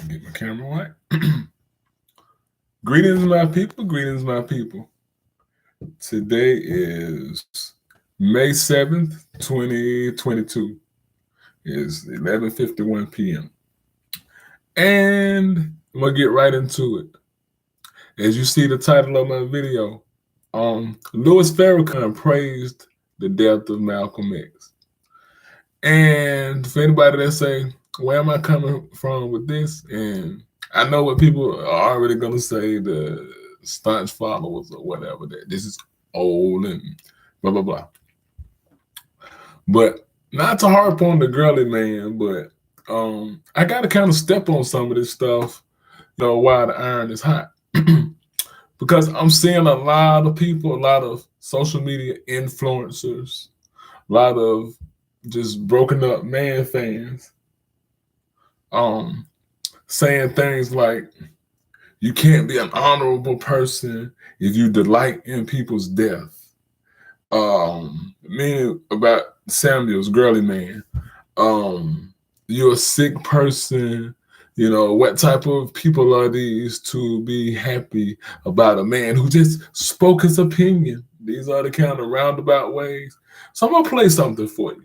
Get my camera right. Greetings, my people. Greetings, my people. Today is May 7th, 2022. It's 11:51 p.m. And I'm going to get right into it. As you see the title of my video, Louis Farrakhan praised the death of Malcolm X. And for anybody that say, where am I coming from with this? And I know what people are already going to say, the staunch followers or whatever, that this is old and blah, blah, blah. But not to harp on the girly man, but I got to kind of step on some of this stuff, while the iron is hot. Because I'm seeing a lot of people, a lot of social media influencers, a lot of just broken up man fans, saying things like, you can't be an honorable person if you delight in people's death. Meaning about Samuel's girly man. You're a sick person. What type of people are these to be happy about a man who just spoke his opinion? These are the kind of roundabout ways. So I'm gonna play something for you,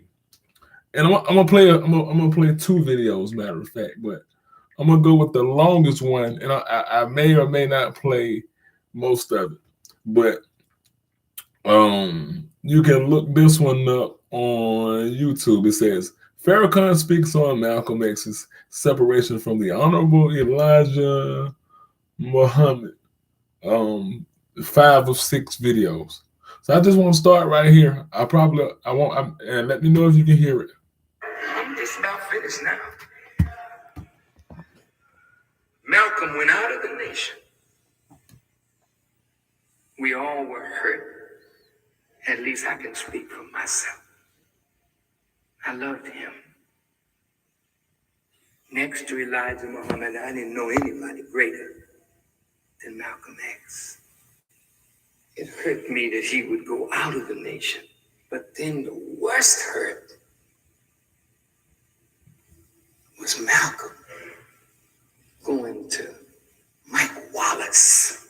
and I'm gonna play. I'm gonna play two videos, matter of fact, but I'm gonna go with the longest one, and I may or may not play most of it, but you can look this one up on YouTube. It says Farrakhan speaks on Malcolm X's separation from the Honorable Elijah Muhammad. 5 of 6 videos. So I just want to start right here. I won't. And let me know if you can hear it. I'm just about finished now. Malcolm went out of the nation. We all were hurt. At least I can speak for myself. I loved him. Next to Elijah Muhammad, I didn't know anybody greater than Malcolm X. It hurt me that he would go out of the nation. But then the worst hurt was Malcolm going to Mike Wallace,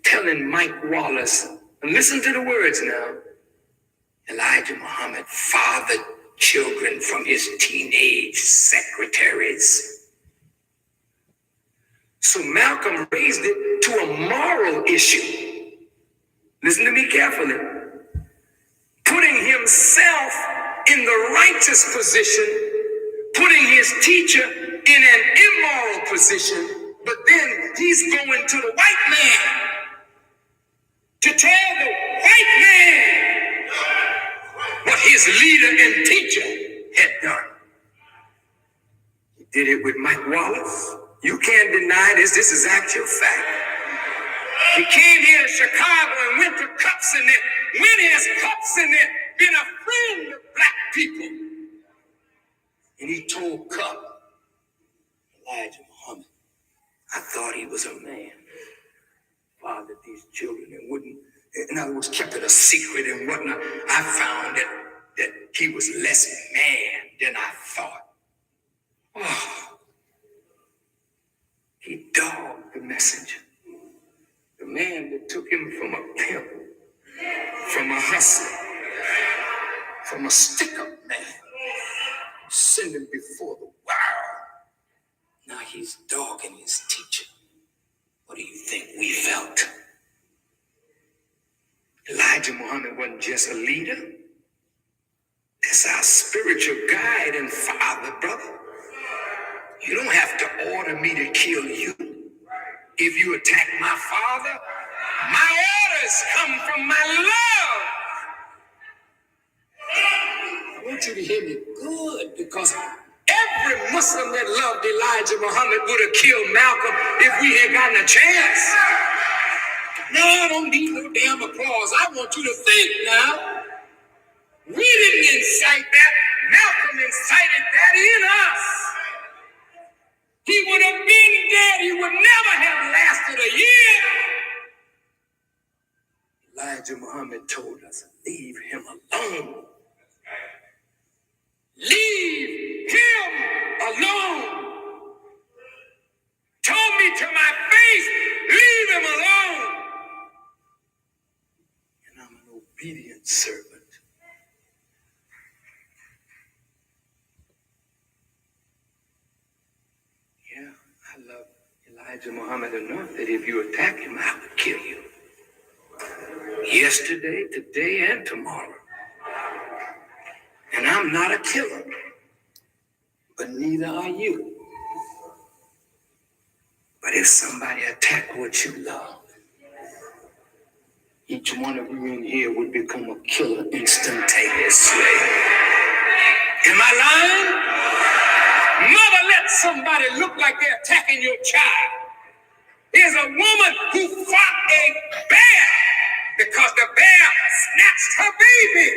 telling Mike Wallace, and listen to the words now, Elijah Muhammad fathered children from his teenage secretaries. So Malcolm raised it to a moral issue. Listen to me carefully. Putting himself in the righteous position, putting his teacher in an immoral position, but then he's going to the white man to tell the white man what his leader and teacher had done. He did it with Mike Wallace. You can't deny this. This is actual fact. He came here to Chicago and went to cups in it. When has cups in it been a friend of black people? And he told Cup, Elijah Muhammad, I thought he was a man. Fathered these children and wouldn't, in other words, kept it a secret and whatnot. I found that he was less man than I thought. Oh, he dogged the messenger. The man that took him from a pimp, from a hustler, from a stick-up man, sent him before the world. Now he's dogging his teacher. What do you think we felt? Elijah Muhammad wasn't just a leader. That's our spiritual guide and father, brother. You don't have to order me to kill you. If you attack my father, my orders come from my love. I want you to hear me good, because every Muslim that loved Elijah Muhammad would have killed Malcolm if we had gotten a chance. No, I don't need no damn applause. I want you to think now. We didn't incite that. Malcolm incited that in us. He would have been dead. He would never have lasted a year. Elijah Muhammad told us, leave him alone. Leave him alone. servant. Yeah, I love Elijah Muhammad enough that if you attack him, I would kill you. Yesterday, today, and tomorrow. And I'm not a killer, but neither are you. But if somebody attack what you love, each one of you in here would become a killer instantaneously. Am I lying? Never let somebody look like they're attacking your child. There's a woman who fought a bear because the bear snatched her baby.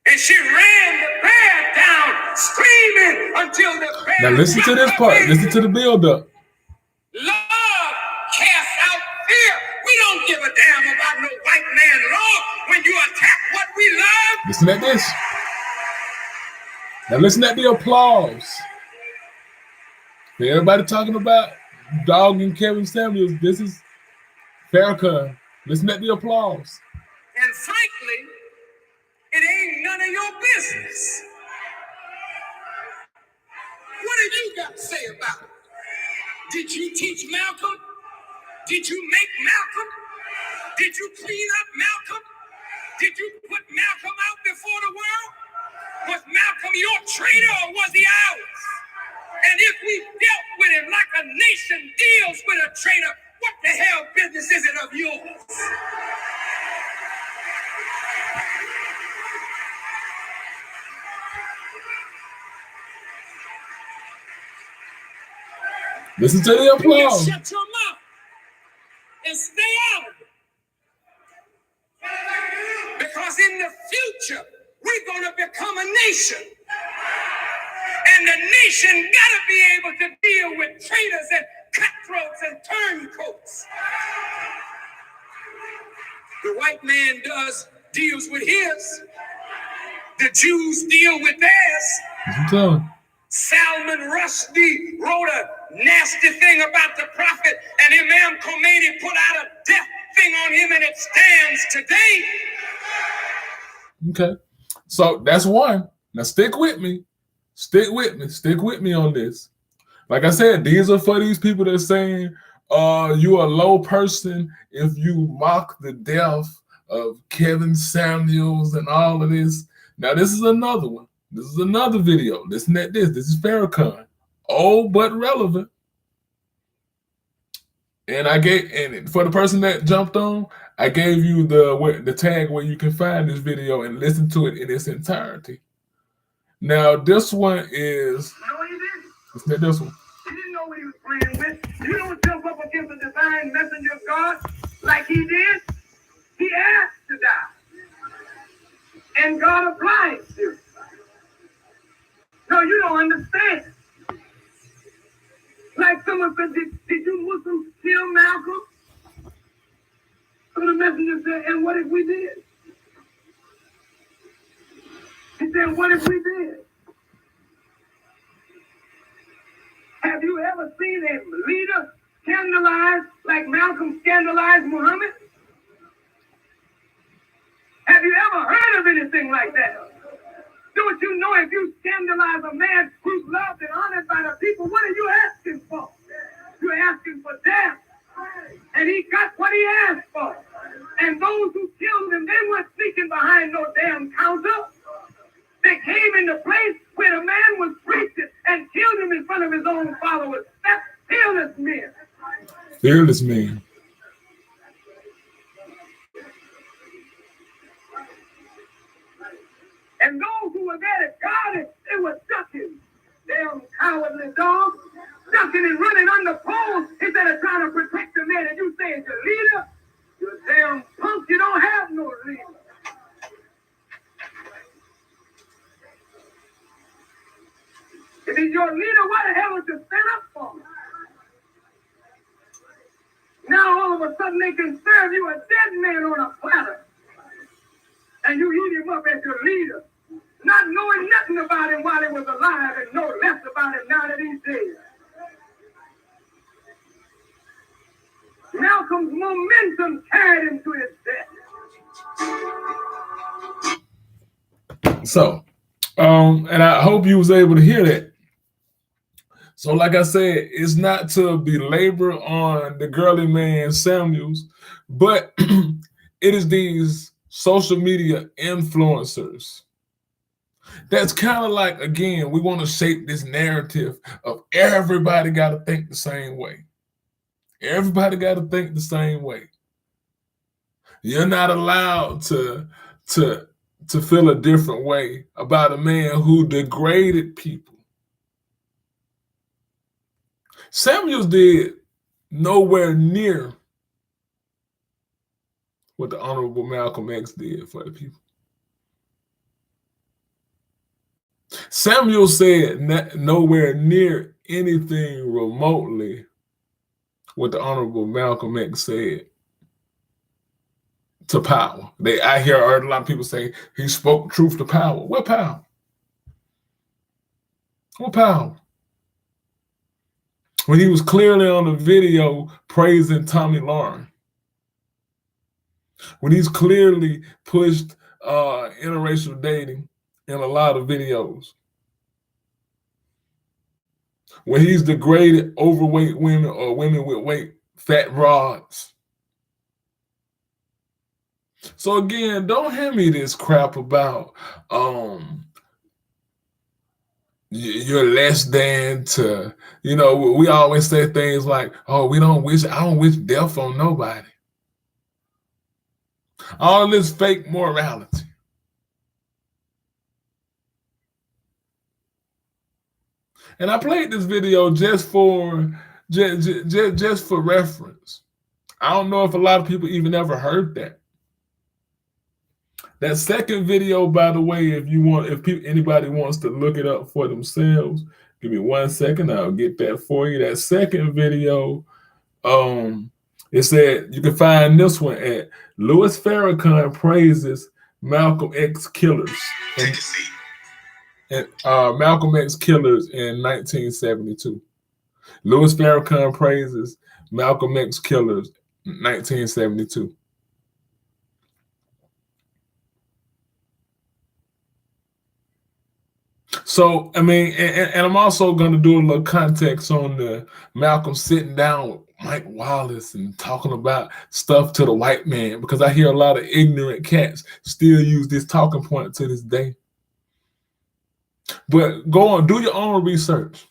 And she ran the bear down, screaming until the bear. Now listen to this part. Baby. Listen to the build-up. Love casts out fear. We don't give a damn about no white man law when you attack what we love. Listen at this. Now listen at the applause. Everybody talking about dogging Kevin Samuels. This is Farrakhan. Listen at the applause. And frankly, it ain't none of your business. What have you got to say about it? Did you teach Malcolm? Did you make Malcolm? Did you clean up Malcolm? Did you put Malcolm out before the world? Was Malcolm your traitor or was he ours? And if we dealt with him like a nation deals with a traitor, what the hell business is it of yours? Listen to the applause. You shut your mouth and stay out of it. Because in the future, we're going to become a nation. And the nation got to be able to deal with traitors and cutthroats and turncoats. The white man deals with his. The Jews deal with theirs. Salman Rushdie wrote a nasty thing about the prophet, and Imam Khomeini put out a death thing on him, and it stands today. Okay, so that's one. Now stick with me. Stick with me on this. Like I said, these are for these people that are saying you're a low person if you mock the death of Kevin Samuels and all of this. Now this is another one. This is another video. Listen at this. This is Farrakhan. Old but relevant. And for the person that jumped on, I gave you the tag where you can find this video and listen to it in its entirety. Now this one is. You know what he did? Listen at this one. He didn't know what he was playing with. You don't jump up against a divine messenger of God like he did. He asked to die. And God obliged him. No, you don't understand. Like someone said, did you Muslims kill Malcolm? So the messenger said, and what if we did? He said, what if we did? Have you ever seen a leader scandalized like Malcolm scandalized Muhammad? Have you ever heard of anything like that? Don't you know if you scandalize a man who's loved and honored by the people, what are you asking for? You're asking for death. And he got what he asked for. And those who killed him, they weren't sneaking behind no damn counter. They came in the place where the man was preaching and killed him in front of his own followers. That's fearless men. Fearless men. And those who were there to guard it, they were ducking. Damn cowardly dogs. Ducking and running under poles instead of trying to protect the man. And you say it's your leader? You damn punk, you don't have no leader. If he's your leader, what the hell would you stand up for? Now all of a sudden they can serve you a dead man on a platter. And you eat him up as your leader. Not knowing nothing about him while he was alive and know less about him now that he's dead. Malcolm's momentum carried him to his death. So, and I hope you was able to hear that. So, like I said, it's not to belabor on the girly man Samuels, but it is these social media influencers. That's kind of like, again, we want to shape this narrative of everybody got to think the same way. Everybody got to think the same way. You're not allowed to to feel a different way about a man who degraded people. Samuels did nowhere near what the Honorable Malcolm X did for the people. Samuel said nowhere near anything remotely what the Honorable Malcolm X said to power. I hear a lot of people say he spoke truth to power. What power? What power? When he was clearly on the video praising Tommy Lauren. When he's clearly pushed interracial dating in a lot of videos. When he's degraded overweight women or women with weight, fat rods. So again, don't hand me this crap about you're less than to, we always say things like, oh, I don't wish death on nobody. All this fake morality. And I played this video just for reference. I don't know if a lot of people even ever heard that. That second video, by the way, if anybody wants to look it up for themselves, give me 1 second. I'll get that for you. That second video, it said you can find this one at Louis Farrakhan praises Malcolm X killers. And Malcolm X killers in 1972. Louis Farrakhan praises Malcolm X killers in 1972. So, I mean, and I'm also going to do a little context on the Malcolm sitting down with Mike Wallace and talking about stuff to the white man, because I hear a lot of ignorant cats still use this talking point to this day. But go on, do your own research.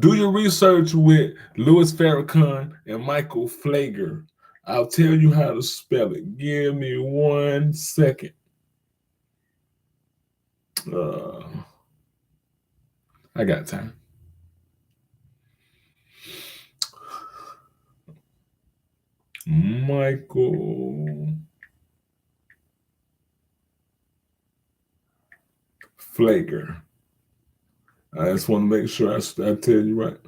Do your research with Louis Farrakhan and Michael Flager. I'll tell you how to spell it. Give me 1 second. I got time. Michael Flager. I just want to make sure I tell you right.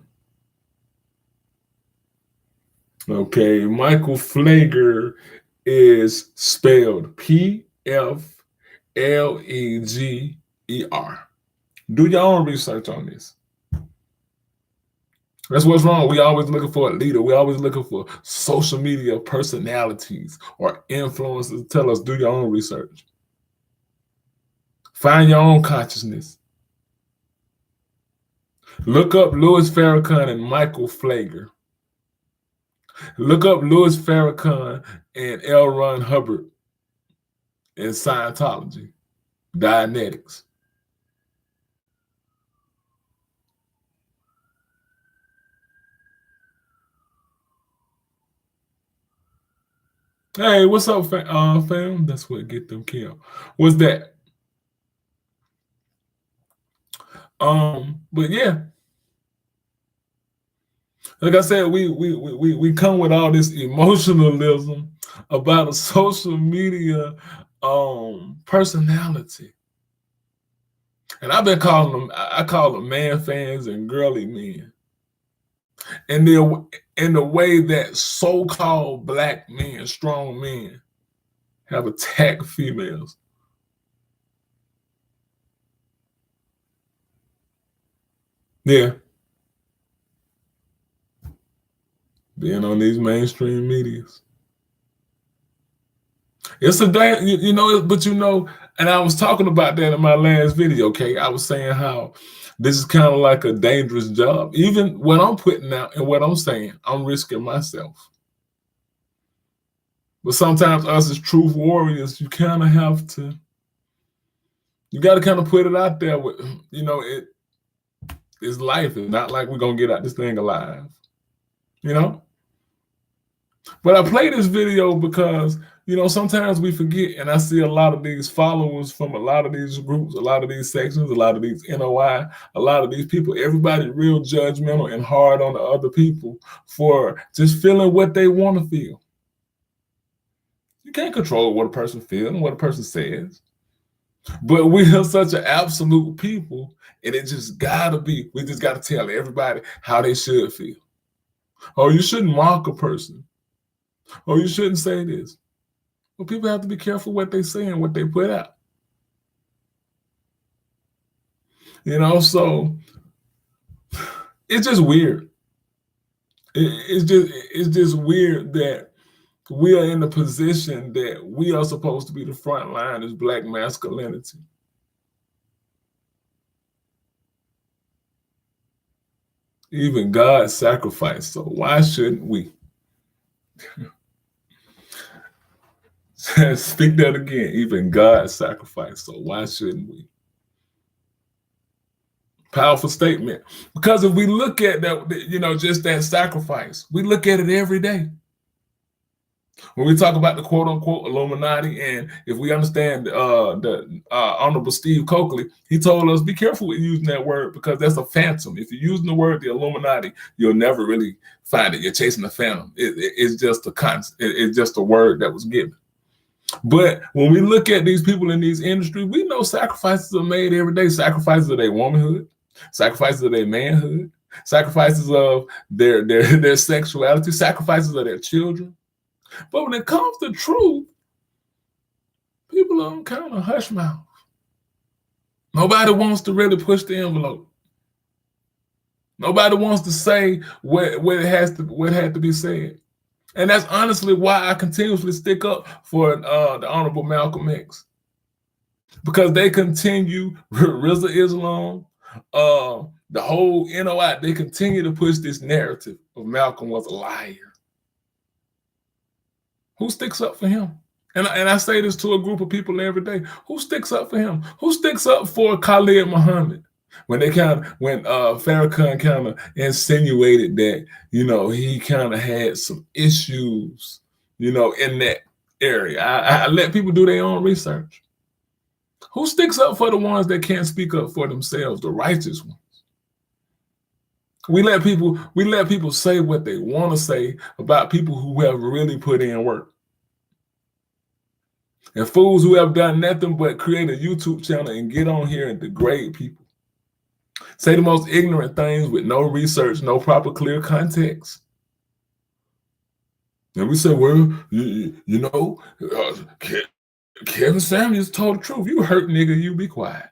Okay, Michael Flager is spelled Pfleger. Do your own research on this. That's what's wrong. We always looking for a leader. We always looking for social media personalities or influencers to tell us, do your own research. Find your own consciousness. Look up Louis Farrakhan and Michael Flager. Look up Louis Farrakhan and L. Ron Hubbard in Scientology, Dianetics. Hey, what's up, fam? That's what get them killed. What's that? But yeah, like I said, we come with all this emotionalism about a social media personality, and I've been calling them. I call them man fans and girly men, and they're in the way that so-called black men, strong men, have attacked females. Yeah. Being on these mainstream medias. It's a day, but And I was talking about that in my last video, okay? I was saying how this is kind of like a dangerous job. Even what I'm putting out and what I'm saying, I'm risking myself. But sometimes us as truth warriors, you kind of have to, you got to kind of put it out there with, it's life. It's not like we're going to get out this thing alive, you know? But I play this video because, sometimes we forget, and I see a lot of these followers from a lot of these groups, a lot of these sections, a lot of these NOI, a lot of these people, everybody real judgmental and hard on the other people for just feeling what they want to feel. You can't control what a person feels and what a person says. But we are such an absolute people, and it just gotta be, we just gotta tell everybody how they should feel. Oh, you shouldn't mock a person. Oh, you shouldn't say this. Well, people have to be careful what they say and what they put out. So it's just weird. It's just weird that we are in the position that we are supposed to be the front line as Black masculinity. Even God sacrificed, so why shouldn't we? Speak that again. Even God sacrificed, so why shouldn't we? Powerful statement. Because if we look at that, just that sacrifice, we look at it every day. When we talk about the quote unquote Illuminati, and if we understand the Honorable Steve Coakley, he told us be careful with using that word because that's a phantom. If you're using the word the Illuminati, you'll never really find it. You're chasing a phantom. It's just a concept. It's just a word that was given. But when we look at these people in these industries, we know sacrifices are made every day. Sacrifices of their womanhood, sacrifices of their manhood, sacrifices of their sexuality, sacrifices of their children. But when it comes to truth, people are kind of hush mouth. Nobody wants to really push the envelope. Nobody wants to say what had to be said. And that's honestly why I continuously stick up for the Honorable Malcolm X. Because they continue, Rizza Islam, the whole NOI, they continue to push this narrative of Malcolm was a liar. Who sticks up for him? And I say this to a group of people every day. Who sticks up for him? Who sticks up for Khalid Muhammad? When Farrakhan kind of insinuated that, he kind of had some issues, in that area. I let people do their own research. Who sticks up for the ones that can't speak up for themselves, the righteous ones? We let people say what they want to say about people who have really put in work. And fools who have done nothing but create a YouTube channel and get on here and degrade people. Say the most ignorant things with no research, no proper clear context. And we say, well, Kevin Samuels told the truth. You hurt nigga, you be quiet.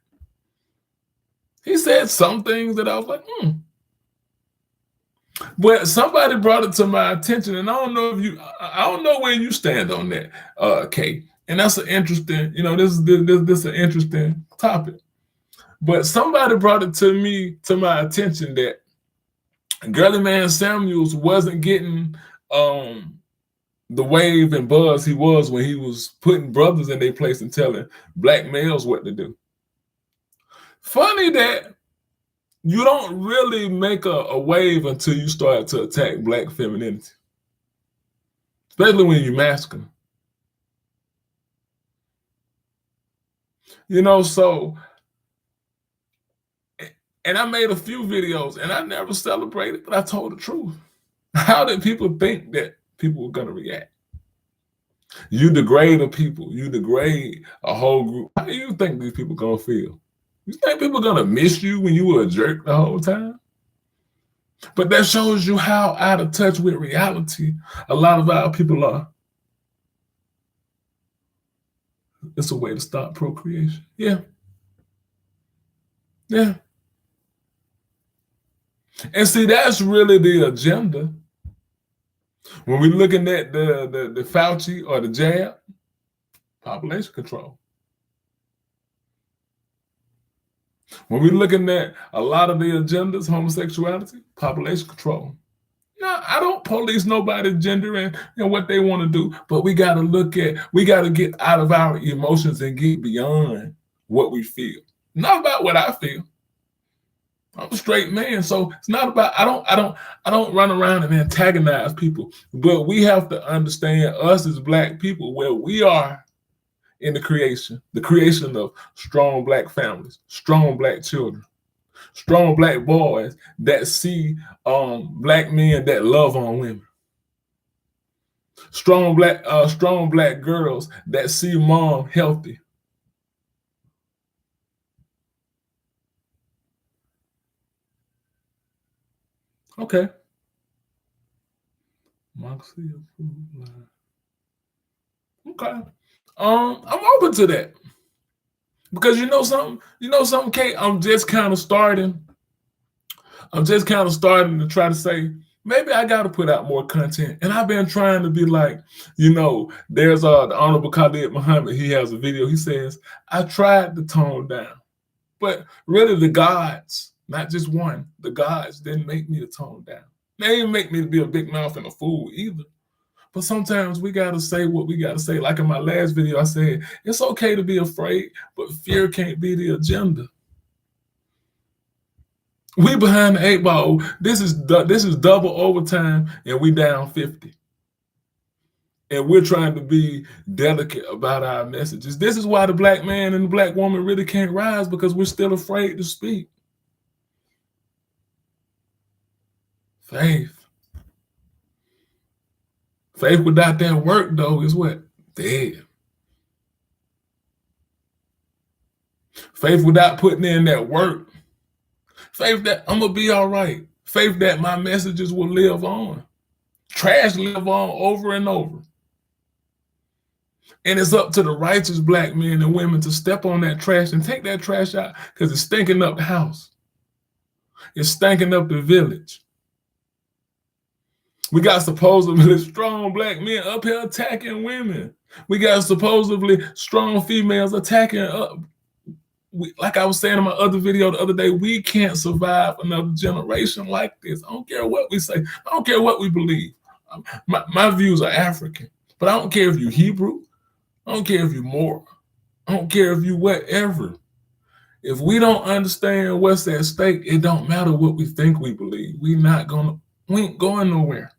He said some things that I was like, But somebody brought it to my attention, and I don't know where you stand on that, Kay. And that's an interesting, this is an interesting topic. But somebody brought it to my attention that Girly Man Samuels wasn't getting the wave and buzz he was when he was putting brothers in their place and telling Black males what to do. Funny that you don't really make a wave until you start to attack Black femininity, especially when you're masculine. So, and I made a few videos and I never celebrated, but I told the truth. How did people think that people were going to react? You degrade a people, you degrade a whole group. How do you think these people going to feel? You think people are going to miss you when you were a jerk the whole time? But that shows you how out of touch with reality a lot of our people are. It's a way to stop procreation. Yeah. And see, that's really the agenda. When we're looking at the Fauci or the jab, population control. When we're looking at a lot of the agendas, homosexuality, population control. No, I don't police nobody's gender and what they want to do, but we got to get out of our emotions and get beyond what we feel. Not about what I feel. I'm a straight man, so it's not about. I don't run around and antagonize people. But we have to understand us as Black people where we are in the creation of strong Black families, strong Black children, strong Black boys that see Black men that love on women, strong Black girls that see mom healthy. Okay. Moxie approved line. Okay. I'm open to that. Because you know something, Kate, I'm just kind of starting to try to say, maybe I got to put out more content. And I've been trying to be like, there's the Honorable Khalid Muhammad. He has a video. He says, I tried to tone down. But really the gods, not just one, the gods didn't make me to tone down. They didn't make me to be a big mouth and a fool either. But sometimes we got to say what we got to say. Like in my last video, I said, it's okay to be afraid, but fear can't be the agenda. We behind the 8 ball. This is double overtime, and we down 50. And we're trying to be delicate about our messages. This is why the Black man and the Black woman really can't rise, because we're still afraid to speak. Faith without that work, though, is what? Dead. Faith without putting in that work. Faith that I'm going to be all right. Faith that my messages will live on. Trash live on over and over. And it's up to the righteous Black men and women to step on that trash and take that trash out, because it's stinking up the house. It's stinking up the village. We got supposedly strong Black men up here attacking women. We got supposedly strong females attacking up. Like I was saying in my other video the other day, we can't survive another generation like this. I don't care what we say. I don't care what we believe. My views are African. But I don't care if you're Hebrew. I don't care if you're Moor. I don't care if you whatever. If we don't understand what's at stake, it don't matter what we think we believe. We ain't going nowhere.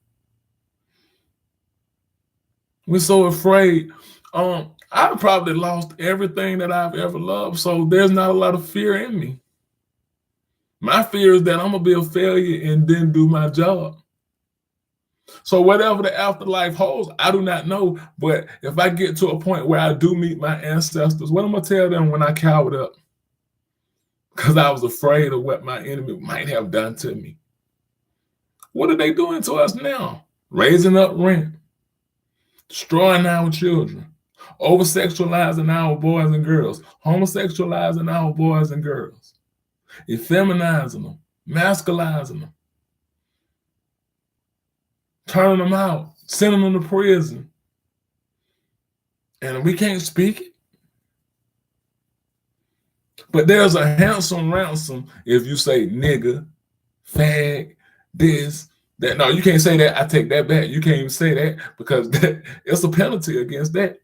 We're so afraid. I've probably lost everything that I've ever loved, so there's not a lot of fear in me. My fear is that I'm going to be a failure and then do my job. So whatever the afterlife holds, I do not know. But if I get to a point where I do meet my ancestors, what am I going to tell them when I cowered up? Because I was afraid of what my enemy might have done to me. What are they doing to us now? Raising up rent, destroying our children, over-sexualizing our boys and girls, homosexualizing our boys and girls, effeminizing them, masculizing them, turning them out, sending them to prison. And we can't speak it. But there's a handsome ransom if you say nigga, fag, this, that. No, you can't say that. I take that back. You can't even say that, because it's a penalty against that.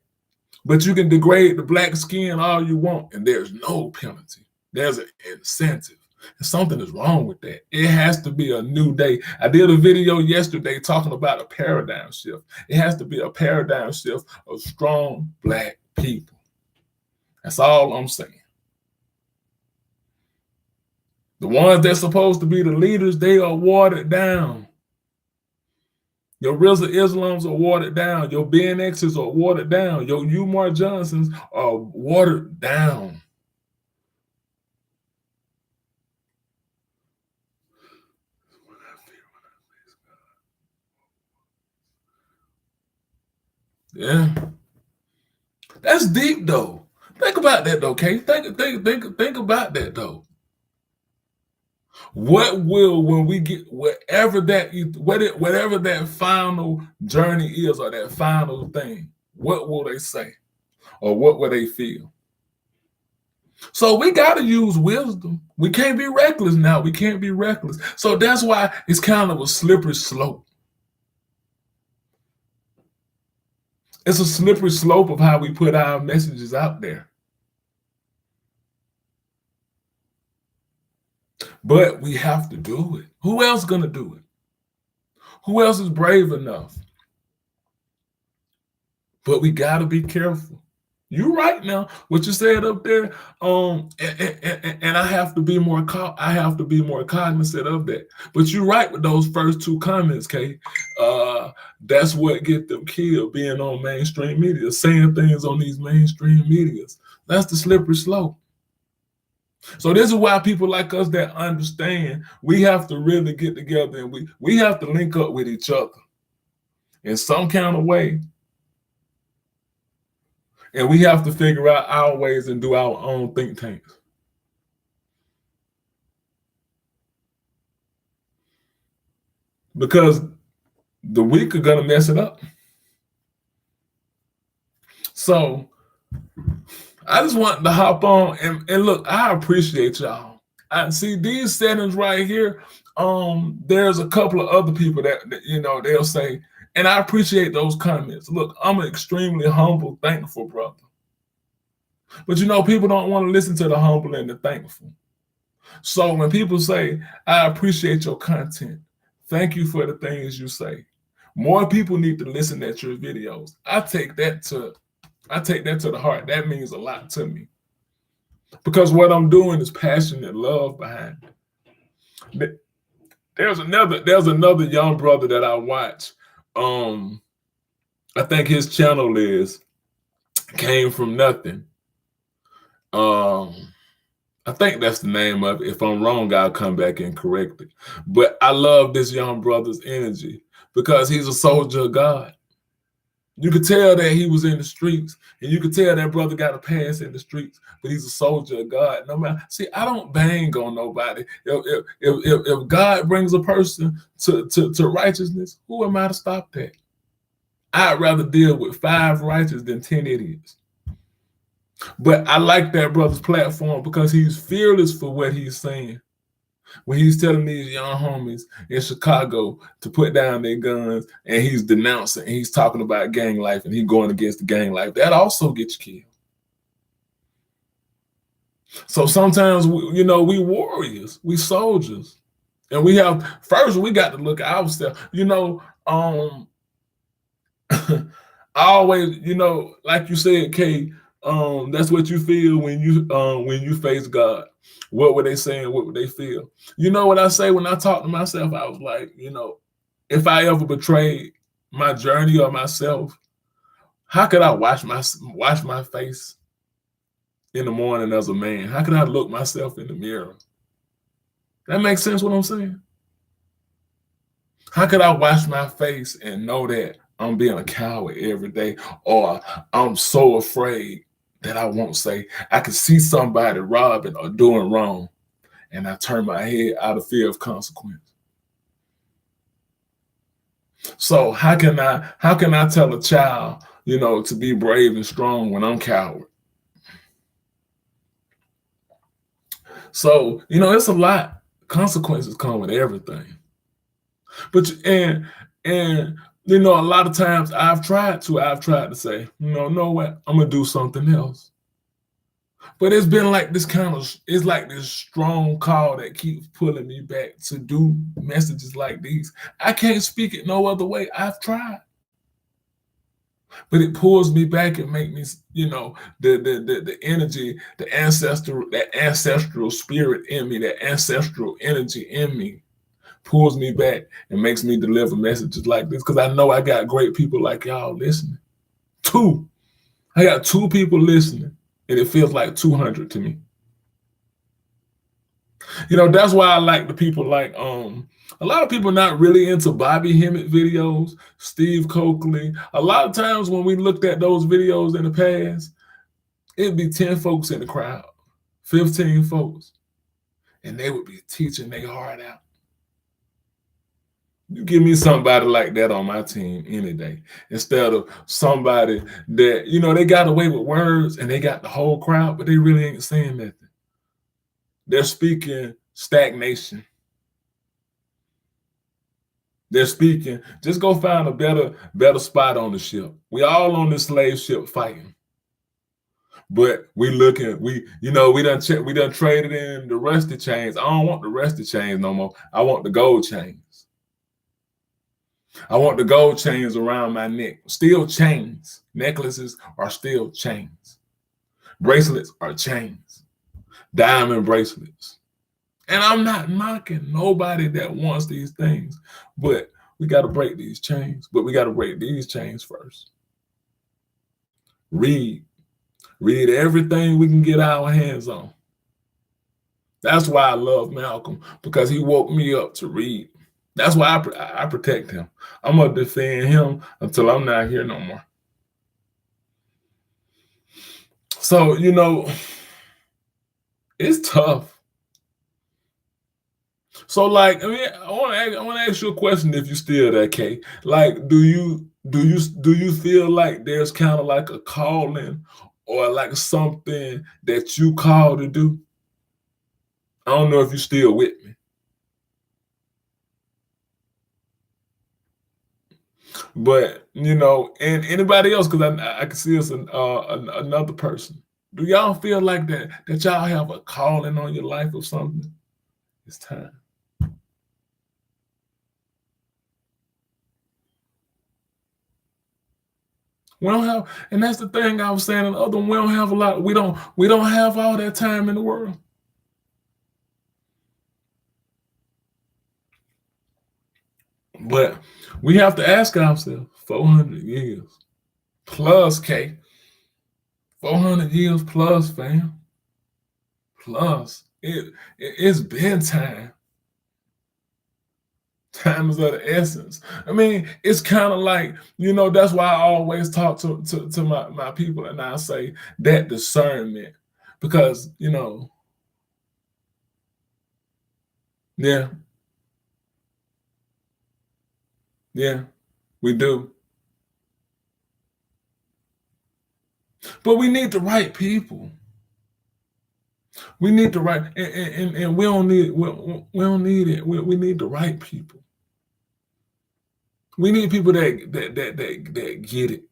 But you can degrade the Black skin all you want, and there's no penalty. There's an incentive. And something is wrong with that. It has to be a new day. I did a video yesterday talking about a paradigm shift. It has to be a paradigm shift of strong Black people. That's all I'm saying. The ones that's supposed to be the leaders, they are watered down. Your Rizza Islams are watered down. Your BNXs are watered down. Your Umar Johnsons are watered down. Yeah. That's deep, though. Think about that, though, Kate. Think about that, though. What will, when we get whatever that final journey is, or that final thing, what will they say, or what will they feel? So we got to use wisdom. We can't be reckless now. We can't be reckless. So that's why it's kind of a slippery slope. It's a slippery slope of how we put our messages out there. But we have to do it. Who else going to do it? Who else is brave enough? But we got to be careful. You're right now. What you said up there, and I have to be more. I have to be more cognizant of that. But you're right with those first two comments, Kay. That's what get them killed. Being on mainstream media, saying things on these mainstream medias. That's the slippery slope. So this is why people like us that understand, we have to really get together and we have to link up with each other in some kind of way. And we have to figure out our ways and do our own think tanks. Because the weak are going to mess it up. So I just wanted to hop on and look, I appreciate y'all. I see these settings right here. There's a couple of other people that they'll say, and I appreciate those comments. Look, I'm an extremely humble, thankful brother. But people don't want to listen to the humble and the thankful. So when people say, I appreciate your content, thank you for the things you say. More people need to listen at your videos. I take that to the heart. That means a lot to me. Because what I'm doing is passion and love behind it. There's another young brother that I watch. I think his channel Came From Nothing. I think that's the name of it. If I'm wrong, I'll come back and correct it. But I love this young brother's energy because he's a soldier of God. You could tell that he was in the streets, and you could tell that brother got a pass in the streets, but he's a soldier of God. No matter, see, I don't bang on nobody. If God brings a person to righteousness, who am I to stop that? I'd rather deal with 5 righteous than 10 idiots. But I like that brother's platform because he's fearless for what he's saying. When he's telling these young homies in Chicago to put down their guns, and he's denouncing, and he's talking about gang life, and he's going against the gang life, that also gets you killed. So sometimes, we warriors, we soldiers, and we got to look at ourselves. I always, like you said, Kay, that's what you feel when you face God. What were they saying? What would they feel? You know what I say when I talk to myself? I was like, if I ever betrayed my journey or myself, how could I wash my face in the morning as a man? How could I look myself in the mirror? That makes sense what I'm saying? How could I wash my face and know that I'm being a coward every day, or I'm so afraid that I won't say? I could see somebody robbing or doing wrong, and I turn my head out of fear of consequence. So how can I tell a child, to be brave and strong when I'm coward? So, it's a lot. Consequences come with everything. But and a lot of times I've tried to say, no what, I'm gonna do something else. But it's been like this it's like this strong call that keeps pulling me back to do messages like these. I can't speak it no other way. I've tried. But it pulls me back and make me, the energy, that ancestral spirit in me, that ancestral energy in me pulls me back and makes me deliver messages like this, because I know I got great people like y'all listening. I got 2 people listening, and it feels like 200 to me. That's why I like the people like a lot of people not really into Bobby Hemmett videos, Steve Coakley. A lot of times when we looked at those videos in the past, it'd be 10 folks in the crowd, 15 folks, and they would be teaching their heart out. You give me somebody like that on my team any day instead of somebody that, they got away with words and they got the whole crowd, but they really ain't saying nothing. They're speaking stagnation. They're speaking, just go find a better spot on the ship. We all on this slave ship fighting. But we done traded in the rusty chains. I don't want the rusty chains no more. I want the gold chains. I want the gold chains around my neck. Still chains. Necklaces are still chains. Bracelets are chains. Diamond bracelets. And I'm not knocking nobody that wants these things, but we got to break these chains. But we got to break these chains first. Read everything we can get our hands on. That's why I love Malcolm, because he woke me up to read. That's why I protect him. I'm going to defend him until I'm not here no more. So, it's tough. So, like, I want to ask you a question if you're still there, Kay. Like, do you feel like there's kind of like a calling or like something that you call to do? I don't know if you're still with me. But, and anybody else, because I can see us another person. Do y'all feel like that y'all have a calling on your life or something? It's time. We don't have, and that's the thing I was saying. We don't have a lot. We don't have all that time in the world. But we have to ask ourselves, 400 years plus, K. 400 years plus, fam. Plus, it's been time. Time is of the essence. I mean, it's kind of like, that's why I always talk to my people, and I say that discernment, because, yeah, we do. But we need the right people. We need the right, and we don't need it. We need the right people. We need people that get it.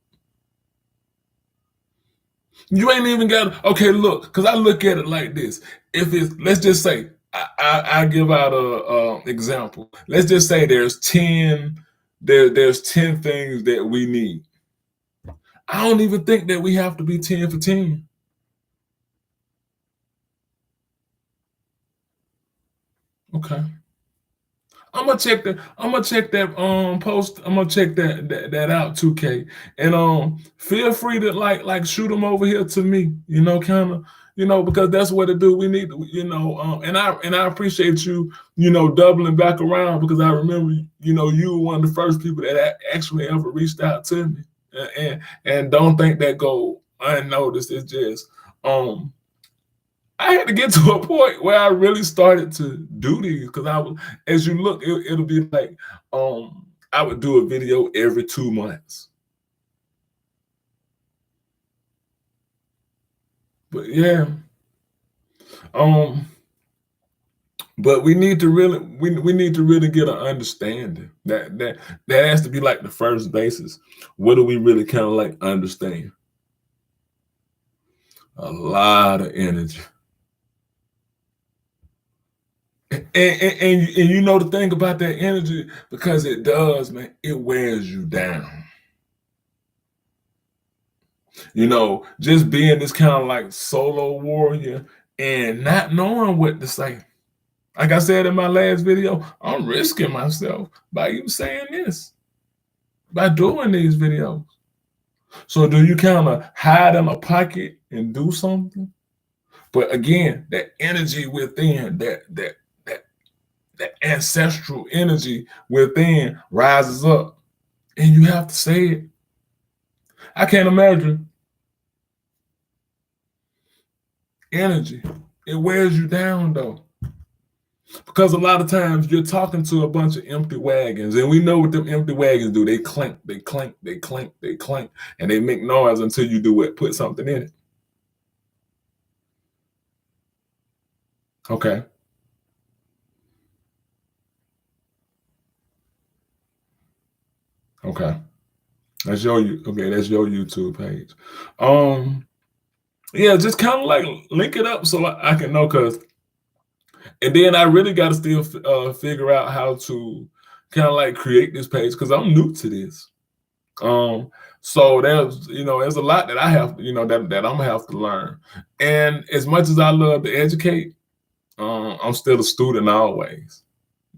You ain't even got, okay, look, because I look at it like this. If it's, let's just say, I give out a example. Let's just say there's 10 things that we need. I don't even think that we have to be 10 for 10. Okay. I'm gonna check that post. I'm gonna check that out 2K. And feel free to like shoot them over here to me, kind of, because that's what to do. We need to, and I appreciate you, doubling back around, because I remember, you were one of the first people that actually ever reached out to me. And don't think that go unnoticed. It's just I had to get to a point where I really started to do these, because as you look, it'll be like, I would do a video every 2 months. But yeah, but we need to really, we need to really get an understanding that has to be like the first basis. What do we really kind of like understand? A lot of energy. And the thing about that energy, because it does, man, it wears you down. Just being this kind of like solo warrior and not knowing what to say. Like I said in my last video, I'm risking myself by you saying this, by doing these videos. So do you kind of hide in a pocket and do something? But again, that energy within, that ancestral energy within rises up, and you have to say it. I can't imagine energy. It wears you down, though. Because a lot of times you're talking to a bunch of empty wagons, and we know what them empty wagons do. They clink, they clink, they clink, they clink, and they make noise until you do what? Put something in it. Okay. Okay. That's your YouTube page. Yeah, just kind of like link it up so I can know, and then I really got to still figure out how to kind of like create this page because I'm new to this. So there's a lot that I have, that I'm gonna have to learn. And as much as I love to educate, I'm still a student always.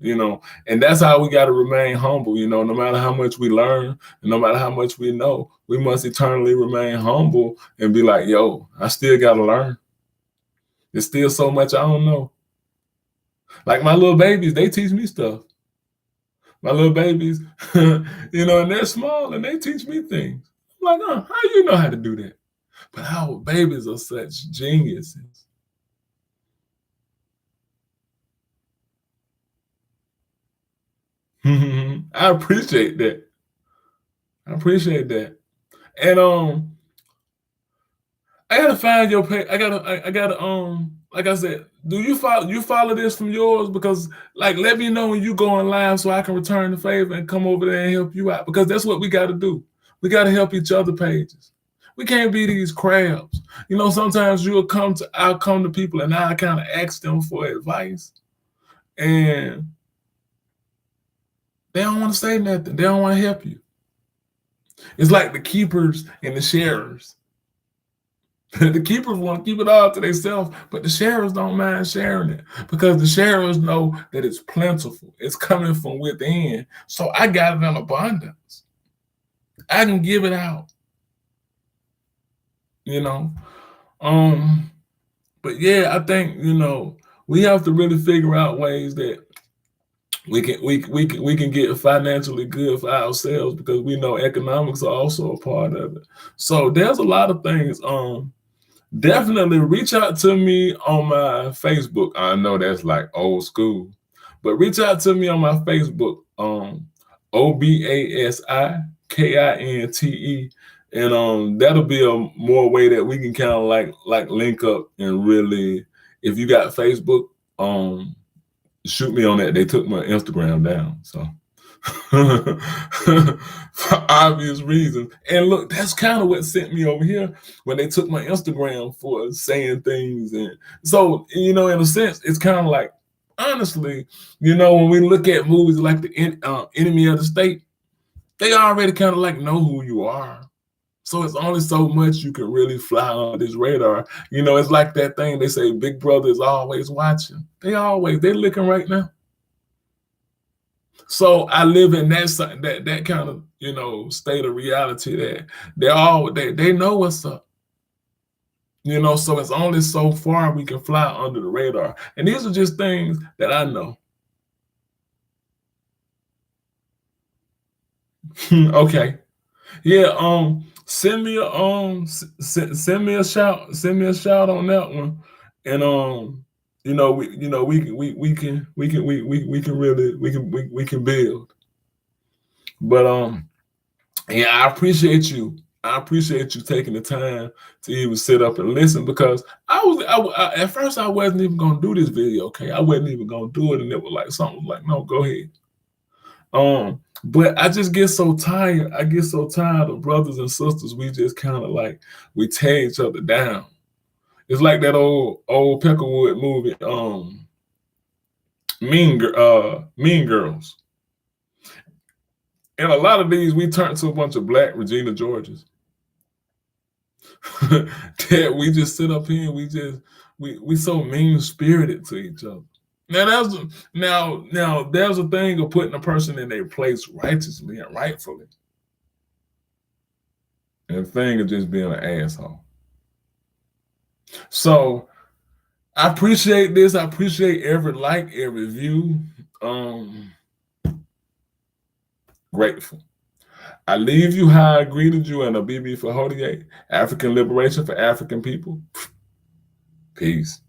And that's how we got to remain humble. No matter how much we learn, and no matter how much we know, we must eternally remain humble and be like, yo, I still got to learn. There's still so much I don't know. Like my little babies, they teach me stuff. My little babies, and they're small and they teach me things. I'm like, how you know how to do that? But our babies are such geniuses. I appreciate that. And I gotta find your page. I gotta like I said, do you follow this from yours? Because like let me know when you going live so I can return the favor and come over there and help you out. Because that's what we gotta do. We gotta help each other pages. We can't be these crabs. Sometimes I'll come to people and I kind of ask them for advice. And they don't want to say nothing. They don't want to help you. It's like the keepers and the sharers. The keepers want to keep it all to themselves, but the sharers don't mind sharing it because the sharers know that it's plentiful. It's coming from within. So I got it in abundance. I can give it out. But yeah, I think, we have to really figure out ways that we can get financially good for ourselves because we know economics are also a part of it. So there's a lot of things. Definitely reach out to me on my Facebook. I know that's like old school, but reach out to me on my Facebook. OBASIKINTE, and that'll be a more way that we can kind of like link up and really. If you got Facebook, shoot me on that. They took my Instagram down, so for obvious reasons. And look, that's kind of what sent me over here when they took my Instagram for saying things. And so, in a sense, it's kind of like, honestly, when we look at movies like the Enemy of the State, they already kind of like know who you are. So it's only so much you can really fly on this radar. It's like that thing they say, Big Brother is always watching. They're looking right now. So I live in that kind of state of reality that they know what's up. So it's only so far we can fly under the radar. And these are just things that I know. Okay. Yeah, send me a send me a shout on that one. And we can build. But yeah, I appreciate you. I appreciate you taking the time to even sit up and listen because at first I wasn't even gonna do this video. Okay, I wasn't even gonna do it, and it was like something like, no, go ahead. But I just get so tired. I get so tired of brothers and sisters. We just kind of like we tear each other down. It's like that old Peckerwood movie, Mean Girls. And a lot of these we turn to a bunch of black Regina Georges. That we just sit up here and we so mean spirited to each other. Now there's a thing of putting a person in their place righteously and rightfully. And a thing of just being an asshole. So I appreciate this. I appreciate every like, every view. Grateful. I leave you how I greeted you in a BB for Hodier, African liberation for African people. Peace.